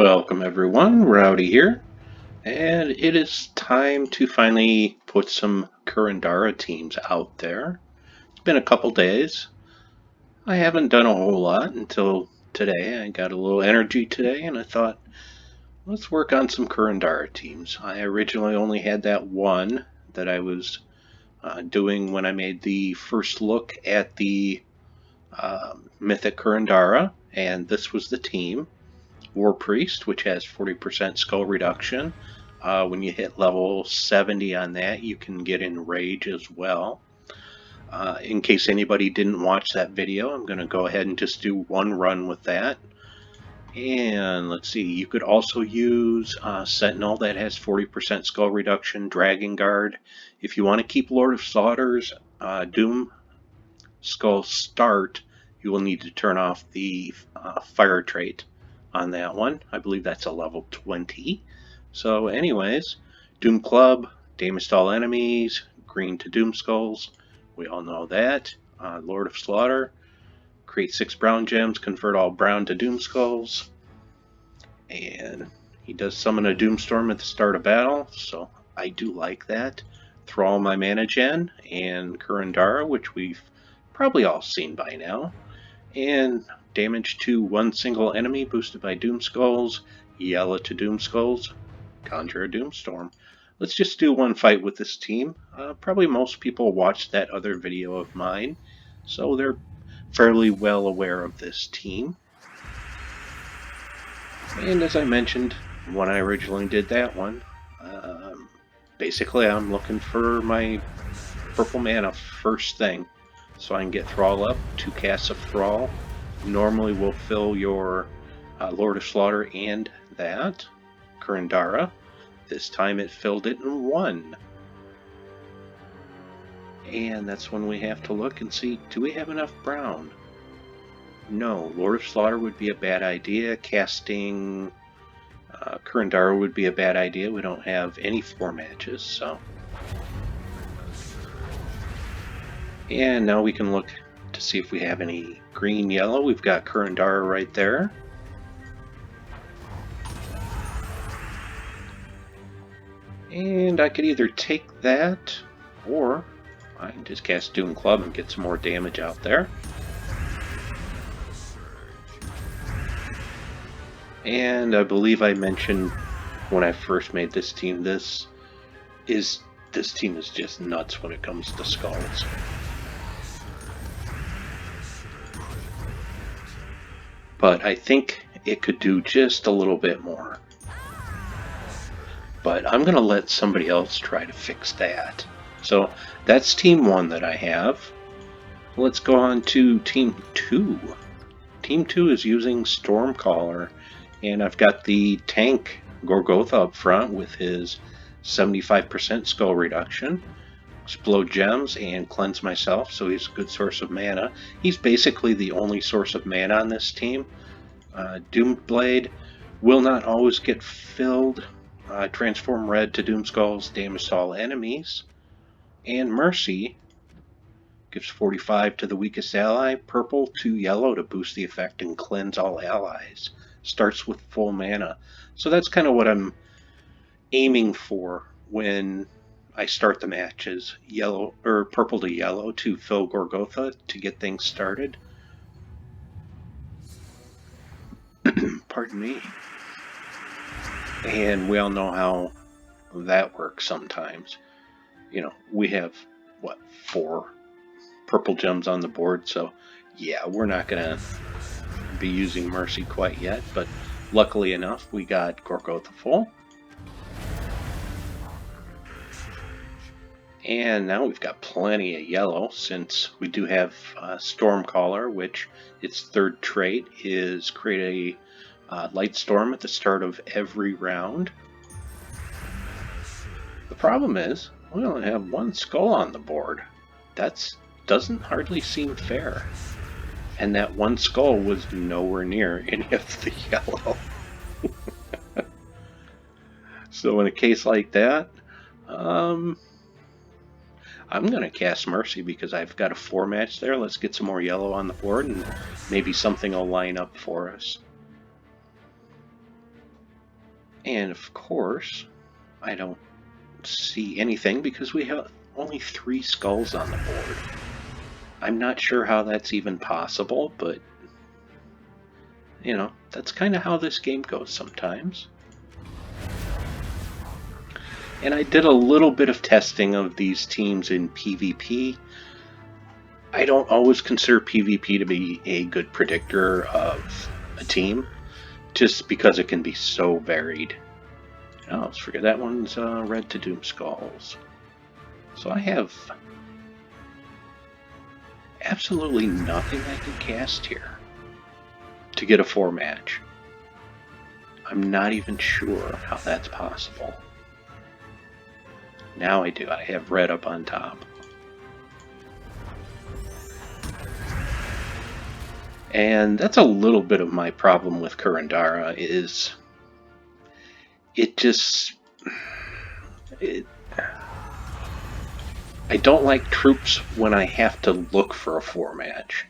Welcome everyone, Rowdy here, and it is time to finally put some Kurandara teams out there. It's been a couple days. I haven't done a whole lot until today. I got a little energy today and I thought, let's work on some Kurandara teams. I originally only had that one that I was doing when I made the first look at the Mythic Kurandara, and this was the team. War Priest, which has 40% skull reduction. When you hit level 70 on that, you can get Enrage as well. In case anybody didn't watch that video, I'm going to go ahead and just do one run with that. And let's see, you could also use Sentinel, that has 40% skull reduction, Dragon Guard. If you want to keep Lord of Slaughter's Doom Skull start, you will need to turn off the fire trait on that one. I believe that's a level 20. So anyways, Doom Club, damage to all enemies, green to Doom Skulls. We all know that. Lord of Slaughter, create 6 brown gems, convert all brown to Doom Skulls. And he does summon a Doomstorm at the start of battle, so I do like that. Thrall my mana gen, and Kurandara, which we've probably all seen by now. And damage to one single enemy boosted by Doom Skulls, yellow to Doom Skulls, conjure a Doomstorm. Let's just do one fight with this team. Probably most people watched that other video of mine, so they're fairly well aware of this team. And as I mentioned when I originally did that one, basically I'm looking for my purple mana first thing, so I can get Thrall up. 2 casts of Thrall normally will fill your Lord of Slaughter and that. Kurandara, this time it filled it in 1. And that's when we have to look and see, do we have enough brown? No, Lord of Slaughter would be a bad idea. Casting Kurandara would be a bad idea. We don't have any 4 matches, so. And now we can look to see if we have any green-yellow. We've got Kurandara right there. And I could either take that, or I can just cast Doom Club and get some more damage out there. And I believe I mentioned when I first made this team, this team is just nuts when it comes to skulls. But I think it could do just a little bit more. But I'm going to let somebody else try to fix that. So that's Team 1 that I have. Let's go on to Team 2. Team 2 is using Stormcaller, and I've got the tank Gorgotha up front with his 75% skull reduction. Explode gems and cleanse myself, so he's a good source of mana. He's basically the only source of mana on this team. Doomblade will not always get filled. Transform red to Doom Skulls, damage to all enemies. And Mercy gives 45 to the weakest ally, purple to yellow to boost the effect and cleanse all allies. Starts with full mana. So that's kind of what I'm aiming for when I start the matches, yellow or purple to yellow to fill Gorgotha to get things started. Pardon me. And we all know how that works sometimes. You know, we have, what, 4 purple gems on the board, so yeah, we're not going to be using Mercy quite yet, but luckily enough, we got Gorgotha full. And now we've got plenty of yellow, since we do have Stormcaller, which its 3rd trait is create a light storm at the start of every round. The problem is, we only have 1 skull on the board. That doesn't hardly seem fair. And that 1 skull was nowhere near any of the yellow. So in a case like that, I'm going to cast Mercy because I've got a 4 match there. Let's get some more yellow on the board and maybe something will line up for us. And of course, I don't see anything because we have only 3 skulls on the board. I'm not sure how that's even possible, but you know, that's kind of how this game goes sometimes. And I did a little bit of testing of these teams in PvP. I don't always consider PvP to be a good predictor of a team, just because it can be so varied. Oh, let's forget that one's red to Doom Skulls. So I have absolutely nothing I can cast here to get a 4 match. I'm not even sure how that's possible. Now I do. I have red up on top. And that's a little bit of my problem with Kurandara is it just... I don't like troops when I have to look for a 4 match.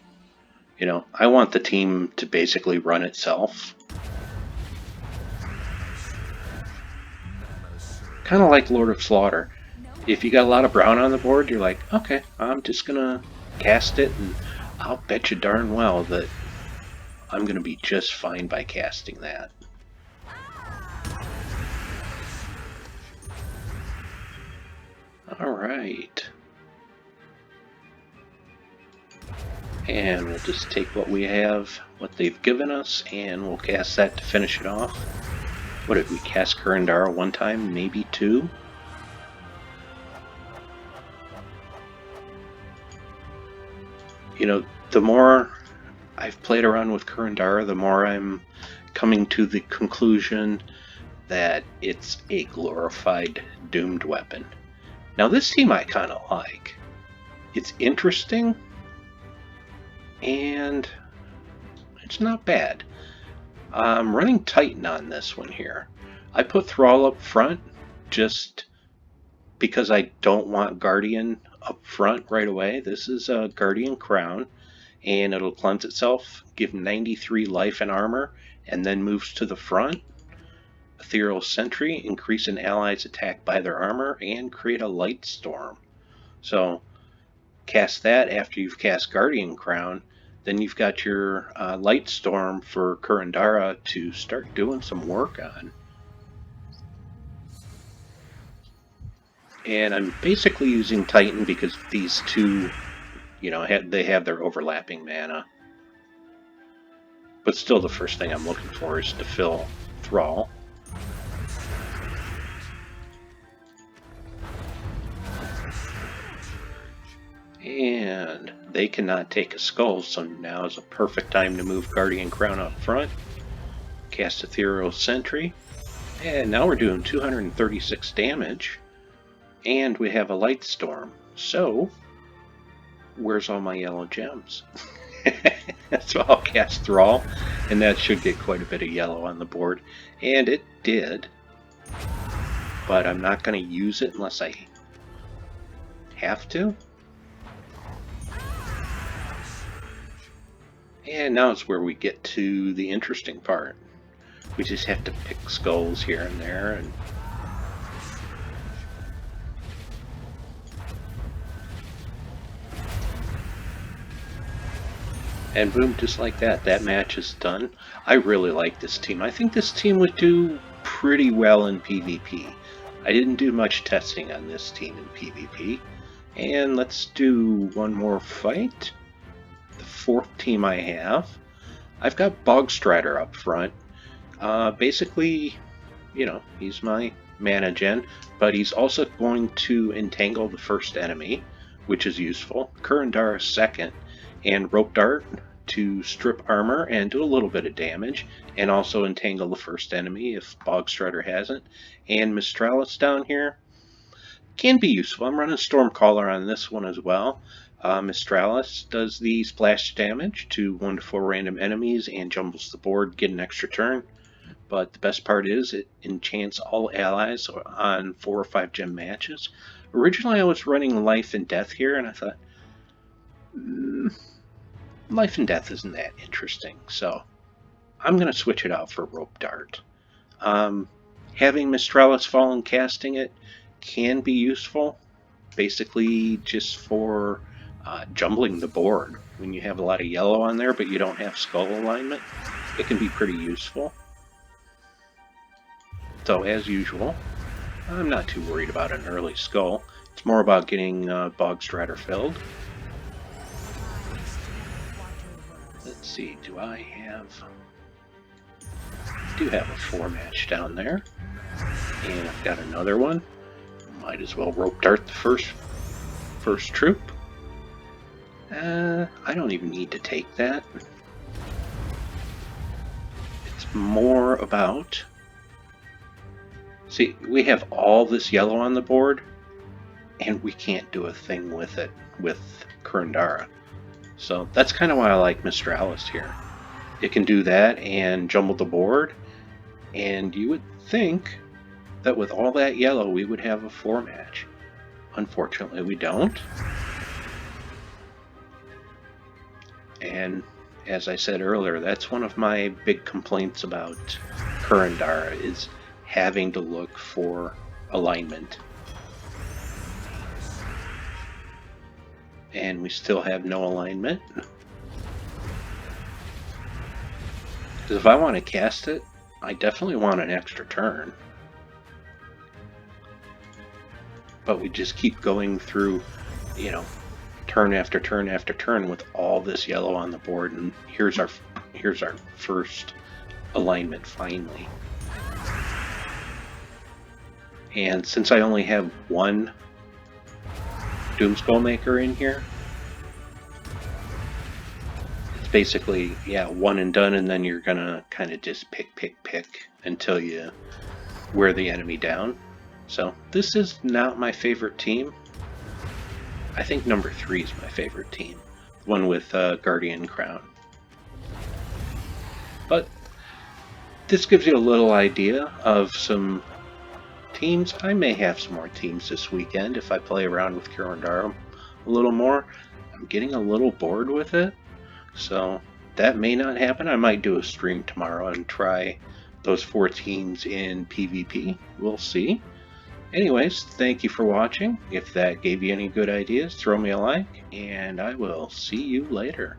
You know, I want the team to basically run itself. Kind of like Lord of Slaughter. If you got a lot of brown on the board, you're like, okay, I'm just gonna cast it, and I'll bet you darn well that I'm gonna be just fine by casting that. Alright. And we'll just take what we have, what they've given us, and we'll cast that to finish it off. What did we cast Kurandara one time? Maybe 2? You know, the more I've played around with Kurandara, the more I'm coming to the conclusion that it's a glorified doomed weapon. Now this team I kind of like. It's interesting, and it's not bad. I'm running Titan on this one here. I put Thrall up front just because I don't want Guardian up front right away. This is a Guardian Crown, and it'll cleanse itself, give 93 life and armor, and then moves to the front. Ethereal Sentry, increase an ally's attack by their armor, and create a light storm. So cast that after you've cast Guardian Crown, then you've got your light storm for Kurandara to start doing some work on. And I'm basically using Titan because these two, you know, they have their overlapping mana. But still, the first thing I'm looking for is to fill Thrall. And they cannot take a skull, so now is a perfect time to move Guardian Crown up front. Cast Ethereal Sentry. And now we're doing 236 damage. And we have a Light Storm. So, where's all my yellow gems? So I'll cast Thrall, and that should get quite a bit of yellow on the board. And it did. But I'm not going to use it unless I have to. And now it's where we get to the interesting part. We just have to pick skulls here and there, and boom, just like that, that match is done. I really like this team. I think this team would do pretty well in PvP. I didn't do much testing on this team in PvP. And let's do one more fight. The 4th team I have. I've got Bogstrider up front. Basically, you know, he's my mana gen, but he's also going to entangle the first enemy, which is useful. Kurandara 2nd, and Rope Dart to strip armor and do a little bit of damage, and also entangle the first enemy if Bogstrider hasn't. And Mistralis down here can be useful. I'm running Stormcaller on this one as well. Mistralis does the splash damage to 1 to 4 random enemies and jumbles the board, get an extra turn. But the best part is it enchants all allies on 4 or 5 gem matches. Originally I was running Life and Death here, and I thought, Life and Death isn't that interesting, so I'm going to switch it out for Rope Dart. having Mistralis Fall and casting it can be useful, basically just for jumbling the board. When you have a lot of yellow on there but you don't have skull alignment, it can be pretty useful. So as usual, I'm not too worried about an early skull. It's more about getting Bogstrader filled. Let's see, do I do have a 4-match down there. And I've got another one. Might as well rope dart the first troop. I don't even need to take that. It's more about... See, we have all this yellow on the board, and we can't do a thing with it with Kurandara. So that's kind of why I like Mistralis here. It can do that and jumble the board, and you would think that with all that yellow we would have a 4-match. Unfortunately we don't. And as I said earlier, that's one of my big complaints about Kurandara, is having to look for alignment. And we still have no alignment. Because if I want to cast it, I definitely want an extra turn. But we just keep going through, you know, turn after turn after turn with all this yellow on the board, and here's our first alignment finally. And since I only have one Doomskullmaker in here, it's basically, yeah, one and done, and then you're gonna kind of just pick until you wear the enemy down. So this is not my favorite team. I think number 3 is my favorite team, one with Guardian Crown. But this gives you a little idea of some teams. I may have some more teams this weekend if I play around with Kurandara a little more. I'm getting a little bored with it, so that may not happen. I might do a stream tomorrow and try those 4 teams in PvP. We'll see. Anyways, thank you for watching. If that gave you any good ideas, throw me a like, and I will see you later.